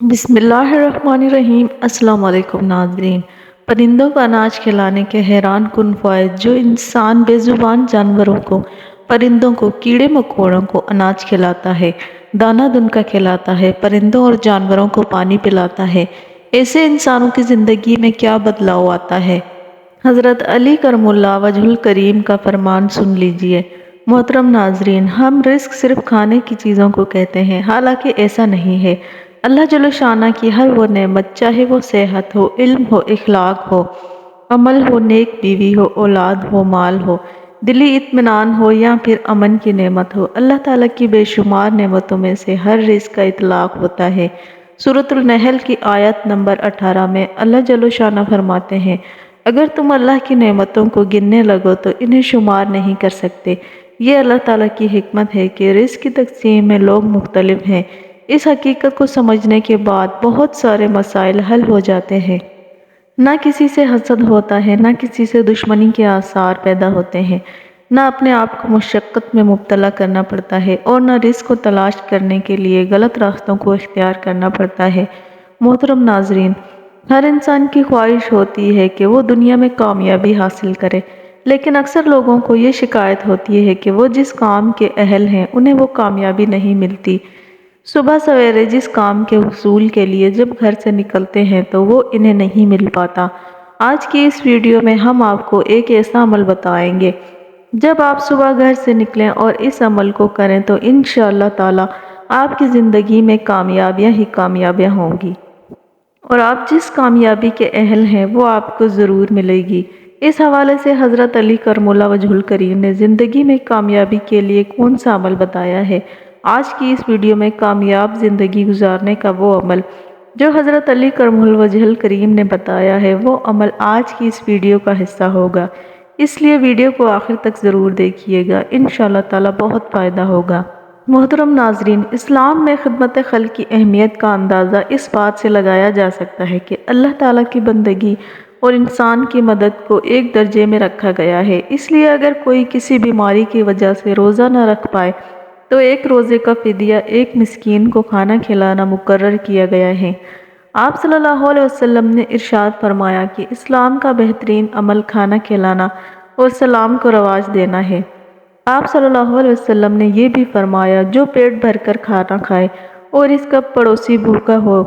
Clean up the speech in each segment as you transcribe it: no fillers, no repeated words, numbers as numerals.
بسم اللہ الرحمن الرحیم۔ السلام علیکم ناظرین۔ پرندوں کو اناج کھلانے کے حیران کن فوائد جو انسان بے زبان جانوروں کو، پرندوں کو، کیڑے مکوڑوں کو اناج کھلاتا ہے، دانہ دن کا کھلاتا ہے، پرندوں اور جانوروں کو پانی پلاتا ہے، ایسے انسانوں کی زندگی میں کیا بدلاؤ آتا ہے۔ حضرت علی کرم اللہ وجہ الکریم کا فرمان سن لیجئے۔ محترم ناظرین، ہم رزق صرف کھانے کی چیزوں کو کہتے ہیں، حالانکہ ایسا نہیں ہے۔ اللہ جل شانہ کی ہر وہ نعمت، چاہے وہ صحت ہو، علم ہو، اخلاق ہو، عمل ہو، نیک بیوی ہو، اولاد ہو، مال ہو، دلی اطمینان ہو یا پھر امن کی نعمت ہو، اللہ تعالیٰ کی بے شمار نعمتوں میں سے ہر رزق کا اطلاق ہوتا ہے۔ سورۃ النحل کی آیت نمبر 18 میں اللہ جل شانہ فرماتے ہیں، اگر تم اللہ کی نعمتوں کو گننے لگو تو انہیں شمار نہیں کر سکتے۔ یہ اللہ تعالیٰ کی حکمت ہے کہ رزق کی تقسیم میں لوگ مختلف ہیں۔ اس حقیقت کو سمجھنے کے بعد بہت سارے مسائل حل ہو جاتے ہیں۔ نہ کسی سے حسد ہوتا ہے، نہ کسی سے دشمنی کے آثار پیدا ہوتے ہیں، نہ اپنے آپ کو مشقت میں مبتلا کرنا پڑتا ہے، اور نہ رزق کو تلاش کرنے کے لیے غلط راستوں کو اختیار کرنا پڑتا ہے۔ محترم ناظرین، ہر انسان کی خواہش ہوتی ہے کہ وہ دنیا میں کامیابی حاصل کرے، لیکن اکثر لوگوں کو یہ شکایت ہوتی ہے کہ وہ جس کام کے اہل ہیں انہیں وہ کامیابی نہیں ملتی۔ صبح سویرے جس کام کے حصول کے لیے جب گھر سے نکلتے ہیں تو وہ انہیں نہیں مل پاتا۔ آج کی اس ویڈیو میں ہم آپ کو ایک ایسا عمل بتائیں گے، جب آپ صبح گھر سے نکلیں اور اس عمل کو کریں تو انشاءاللہ تعالی آپ کی زندگی میں کامیابیاں ہی کامیابیاں ہوں گی، اور آپ جس کامیابی کے اہل ہیں وہ آپ کو ضرور ملے گی۔ اس حوالے سے حضرت علی کرم اللہ وجہ الکریم نے زندگی میں کامیابی کے لیے کون سا عمل بتایا ہے۔ آج کی اس ویڈیو میں کامیاب زندگی گزارنے کا وہ عمل جو حضرت علی کرم اللہ وجہ الکریم نے بتایا ہے، وہ عمل آج کی اس ویڈیو کا حصہ ہوگا، اس لیے ویڈیو کو آخر تک ضرور دیکھیے گا، انشاءاللہ تعالی بہت فائدہ ہوگا۔ محترم ناظرین، اسلام میں خدمت خلق کی اہمیت کا اندازہ اس بات سے لگایا جا سکتا ہے کہ اللہ تعالیٰ کی بندگی اور انسان کی مدد کو ایک درجے میں رکھا گیا ہے۔ اس لیے اگر کوئی کسی بیماری کی وجہ سے روزہ نہ رکھ پائے تو ایک روزے کا فدیہ ایک مسکین کو کھانا کھلانا مقرر کیا گیا ہے۔ آپ صلی اللہ علیہ وسلم نے ارشاد فرمایا کہ اسلام کا بہترین عمل کھانا کھلانا اور سلام کو رواج دینا ہے۔ آپ صلی اللہ علیہ وسلم نے یہ بھی فرمایا، جو پیٹ بھر کر کھانا کھائے اور اس کا پڑوسی بھوکا ہو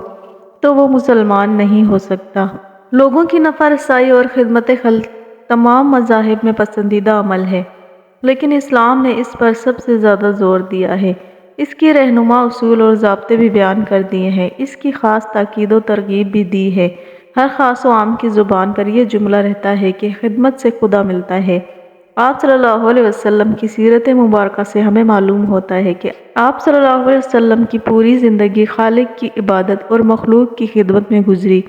تو وہ مسلمان نہیں ہو سکتا۔ لوگوں کی نفع رسائی اور خدمت خلق تمام مذاہب میں پسندیدہ عمل ہے، لیکن اسلام نے اس پر سب سے زیادہ زور دیا ہے۔ اس کی رہنما اصول اور ضابطے بھی بیان کر دیے ہیں، اس کی خاص تاکید و ترغیب بھی دی ہے۔ ہر خاص و عام کی زبان پر یہ جملہ رہتا ہے کہ خدمت سے خدا ملتا ہے۔ آپ صلی اللہ علیہ وسلم کی سیرت مبارکہ سے ہمیں معلوم ہوتا ہے کہ آپ صلی اللہ علیہ وسلم کی پوری زندگی خالق کی عبادت اور مخلوق کی خدمت میں گزری۔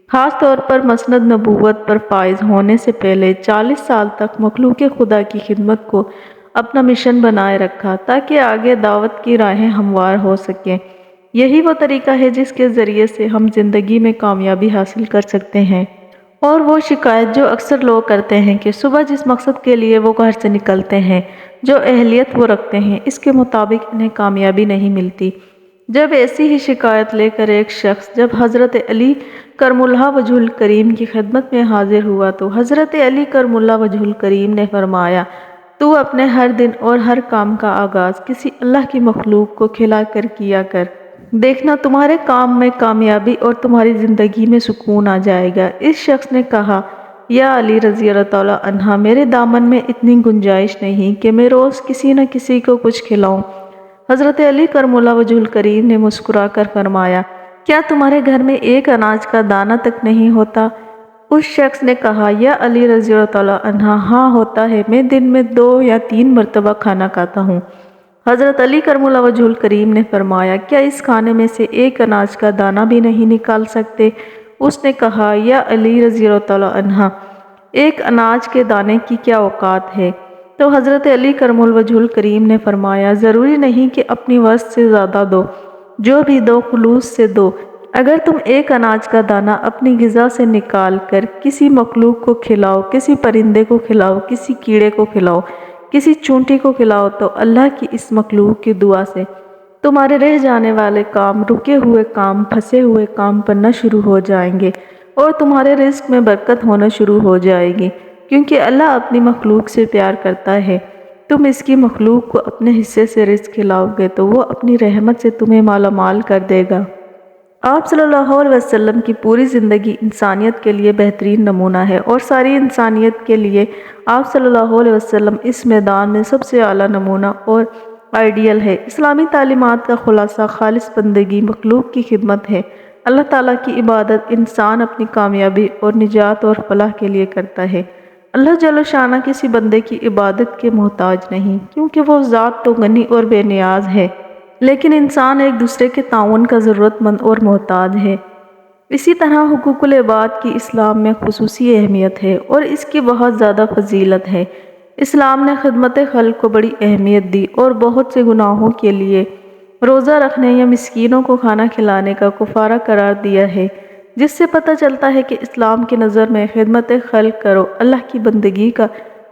خاص طور پر مسند نبوت پر فائز ہونے سے پہلے 40 سال تک مخلوق خدا کی خدمت کو اپنا مشن بنائے رکھا تاکہ آگے دعوت کی راہیں ہموار ہو سکیں۔ یہی وہ طریقہ ہے جس کے ذریعے سے ہم زندگی میں کامیابی حاصل کر سکتے ہیں۔ اور وہ شکایت جو اکثر لوگ کرتے ہیں کہ صبح جس مقصد کے لیے وہ گھر سے نکلتے ہیں، جو اہلیت وہ رکھتے ہیں، اس کے مطابق انہیں کامیابی نہیں ملتی۔ جب ایسی ہی شکایت لے کر ایک شخص جب حضرت علی کرم اللہ وجہ الکریم کی خدمت میں حاضر ہوا تو حضرت علی کرم اللہ وجہ الکریم نے فرمایا، تو اپنے ہر دن اور ہر کام کا آغاز کسی اللہ کی مخلوق کو کھلا کر کیا کر، دیکھنا تمہارے کام میں کامیابی اور تمہاری زندگی میں سکون آ جائے گا۔ اس شخص نے کہا، یا علی رضی اللہ تعالیٰ عنہ، میرے دامن میں اتنی گنجائش نہیں کہ میں روز کسی نہ کسی کو کچھ کھلاؤں۔ حضرت علی کرم اللہ وجہ الکریم نے مسکرا کر فرمایا، کیا تمہارے گھر میں ایک اناج کا دانہ تک نہیں ہوتا؟ اس شخص نے کہا، یا علی رضی اللہ تعالیٰ عنہ، ہاں ہوتا ہے، میں دن میں 2 یا 3 مرتبہ کھانا کھاتا ہوں۔ حضرت علی کرم اللہ وجہ الکریم نے فرمایا، کیا اس کھانے میں سے ایک اناج کا دانہ بھی نہیں نکال سکتے؟ اس نے کہا، یا علی رضی اللہ تعالیٰ عنہ، ایک اناج کے دانے کی کیا اوقات ہے؟ تو حضرت علی کرم اللہ وجہ الکریم نے فرمایا، ضروری نہیں کہ اپنی وسع سے زیادہ دو، جو بھی دو خلوص سے دو۔ اگر تم ایک اناج کا دانہ اپنی غذا سے نکال کر کسی مخلوق کو کھلاؤ، کسی پرندے کو کھلاؤ، کسی کیڑے کو کھلاؤ، کسی چونٹی کو کھلاؤ تو اللہ کی اس مخلوق کی دعا سے تمہارے رہ جانے والے کام، رکے ہوئے کام، پھنسے ہوئے کام بننا شروع ہو جائیں گے اور تمہارے رزق میں برکت ہونا شروع ہو جائے گی، کیونکہ اللہ اپنی مخلوق سے پیار کرتا ہے۔ تم اس کی مخلوق کو اپنے حصے سے رزق کھلاؤ گے تو وہ اپنی رحمت سے تمہیں مالا مال کر دے گا۔ آپ صلی اللہ علیہ وسلم کی پوری زندگی انسانیت کے لیے بہترین نمونہ ہے، اور ساری انسانیت کے لیے آپ صلی اللہ علیہ وسلم اس میدان میں سب سے اعلیٰ نمونہ اور آئیڈیل ہے۔ اسلامی تعلیمات کا خلاصہ خالص بندگی، مخلوق کی خدمت ہے۔ اللہ تعالیٰ کی عبادت انسان اپنی کامیابی اور نجات اور فلاح کے لیے کرتا ہے۔ اللہ جل شانہ کسی بندے کی عبادت کے محتاج نہیں، کیونکہ وہ ذات تو غنی اور بے نیاز ہے، لیکن انسان ایک دوسرے کے تعاون کا ضرورت مند اور محتاج ہے۔ اسی طرح حقوق العباد کی اسلام میں خصوصی اہمیت ہے اور اس کی بہت زیادہ فضیلت ہے۔ اسلام نے خدمت خلق کو بڑی اہمیت دی اور بہت سے گناہوں کے لیے روزہ رکھنے یا مسکینوں کو کھانا کھلانے کا کفارہ قرار دیا ہے، جس سے پتہ چلتا ہے کہ اسلام کی نظر میں خدمت خلق کرو اللہ کی بندگی کا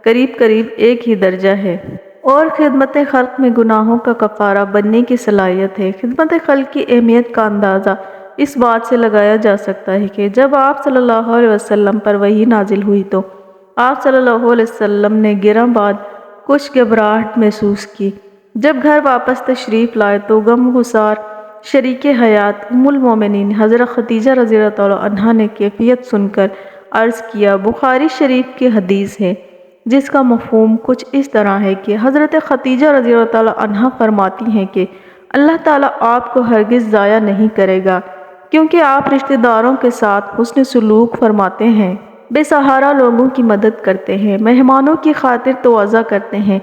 قریب قریب ایک ہی درجہ ہے، اور خدمت خلق میں گناہوں کا کفارہ بننے کی صلاحیت ہے۔ خدمت خلق کی اہمیت کا اندازہ اس بات سے لگایا جا سکتا ہے کہ جب آپ صلی اللہ علیہ وسلم پر وحی نازل ہوئی تو آپ صلی اللہ علیہ وسلم نے گرہ بعد کچھ گھبراہٹ محسوس کی۔ جب گھر واپس تشریف لائے تو غم گسار شریک حیات ام المومنین حضرت خدیجہ رضی اللہ تعالیٰ عنہا نے کیفیت سن کر عرض کیا۔ بخاری شریف کی حدیث ہے جس کا مفہوم کچھ اس طرح ہے کہ حضرت خدیجہ رضی اللہ تعالیٰ عنہا فرماتی ہیں کہ اللہ تعالیٰ آپ کو ہرگز ضائع نہیں کرے گا، کیونکہ آپ رشتہ داروں کے ساتھ حسن سلوک فرماتے ہیں، بے سہارا لوگوں کی مدد کرتے ہیں، مہمانوں کی خاطر تواضع کرتے ہیں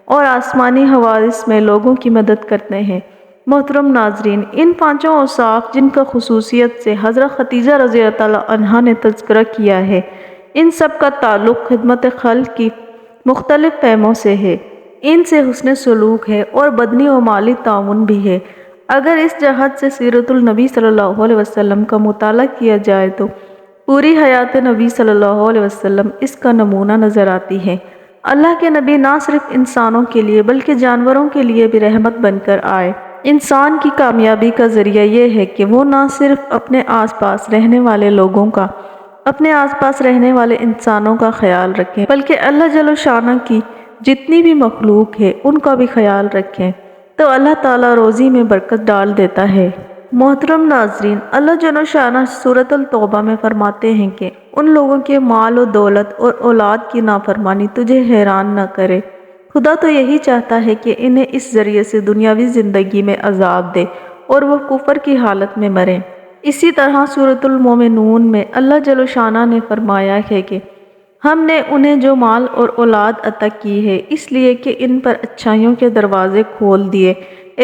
اور آسمانی حوادث میں لوگوں کی مدد کرتے ہیں۔ محترم ناظرین، ان پانچوں اوصاف جن کا خصوصیت سے حضرت خدیجہ رضی اللہ تعالیٰ عنہا نے تذکرہ کیا ہے، ان سب کا تعلق خدمت خلق کی مختلف پیموں سے ہے۔ ان سے حسن سلوک ہے اور بدنی و مالی تعاون بھی ہے۔ اگر اس جہت سے سیرت النبی صلی اللہ علیہ وسلم کا مطالعہ کیا جائے تو پوری حیات نبی صلی اللہ علیہ وسلم اس کا نمونہ نظر آتی ہے۔ اللہ کے نبی نہ صرف انسانوں کے لیے بلکہ جانوروں کے لیے بھی رحمت بن کر آئے۔ انسان کی کامیابی کا ذریعہ یہ ہے کہ وہ نہ صرف اپنے آس پاس رہنے والے لوگوں کا، اپنے آس پاس رہنے والے انسانوں کا خیال رکھیں، بلکہ اللہ جل شانہ کی جتنی بھی مخلوق ہے ان کا بھی خیال رکھیں، تو اللہ تعالیٰ روزی میں برکت ڈال دیتا ہے۔ محترم ناظرین، اللہ جل شانہ سورۃ التوبہ میں فرماتے ہیں کہ ان لوگوں کے مال و دولت اور اولاد کی نافرمانی تجھے حیران نہ کرے۔ خدا تو یہی چاہتا ہے کہ انہیں اس ذریعے سے دنیاوی زندگی میں عذاب دے اور وہ کفر کی حالت میں مریں۔ اسی طرح سورۃ المومنون میں اللہ جل شانہ نے فرمایا ہے کہ ہم نے انہیں جو مال اور اولاد عطا کی ہے اس لیے کہ ان پر اچھائیوں کے دروازے کھول دیے۔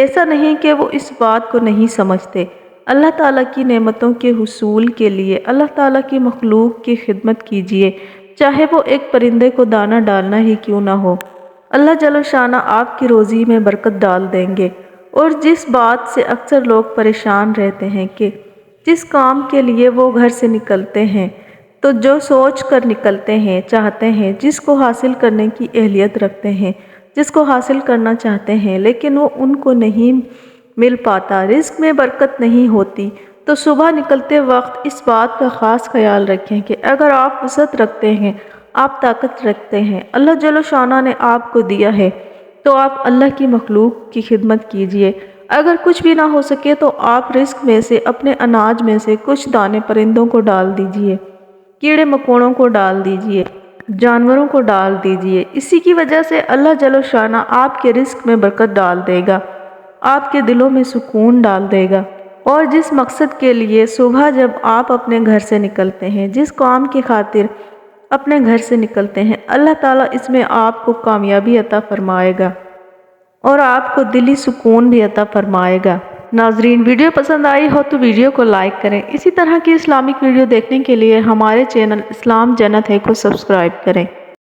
ایسا نہیں کہ وہ اس بات کو نہیں سمجھتے۔ اللہ تعالیٰ کی نعمتوں کے حصول کے لیے اللہ تعالیٰ کی مخلوق کی خدمت کیجیے، چاہے وہ ایک پرندے کو دانہ ڈالنا ہی کیوں نہ ہو۔ اللہ جل شانہ آپ کی روزی میں برکت ڈال دیں گے۔ اور جس بات سے اکثر لوگ پریشان رہتے ہیں کہ جس کام کے لیے وہ گھر سے نکلتے ہیں تو جو سوچ کر نکلتے ہیں، چاہتے ہیں، جس کو حاصل کرنے کی اہلیت رکھتے ہیں، جس کو حاصل کرنا چاہتے ہیں لیکن وہ ان کو نہیں مل پاتا، رزق میں برکت نہیں ہوتی، تو صبح نکلتے وقت اس بات کا خاص خیال رکھیں کہ اگر آپ وسعت رکھتے ہیں، آپ طاقت رکھتے ہیں، اللہ جل شانہ نے آپ کو دیا ہے، تو آپ اللہ کی مخلوق کی خدمت کیجیے۔ اگر کچھ بھی نہ ہو سکے تو آپ رزق میں سے، اپنے اناج میں سے کچھ دانے پرندوں کو ڈال دیجیے، کیڑے مکوڑوں کو ڈال دیجیے، جانوروں کو ڈال دیجیے۔ اسی کی وجہ سے اللہ جل شانہ آپ کے رزق میں برکت ڈال دے گا، آپ کے دلوں میں سکون ڈال دے گا۔ اور جس مقصد کے لیے صبح جب آپ اپنے گھر سے نکلتے ہیں، جس کام کی خاطر اپنے گھر سے نکلتے ہیں، اللہ تعالیٰ اس میں آپ کو کامیابی عطا فرمائے گا اور آپ کو دلی سکون بھی عطا فرمائے گا۔ ناظرین، ویڈیو پسند آئی ہو تو ویڈیو کو لائک کریں۔ اسی طرح کی اسلامک ویڈیو دیکھنے کے لیے ہمارے چینل اسلام جنت ہے کو سبسکرائب کریں۔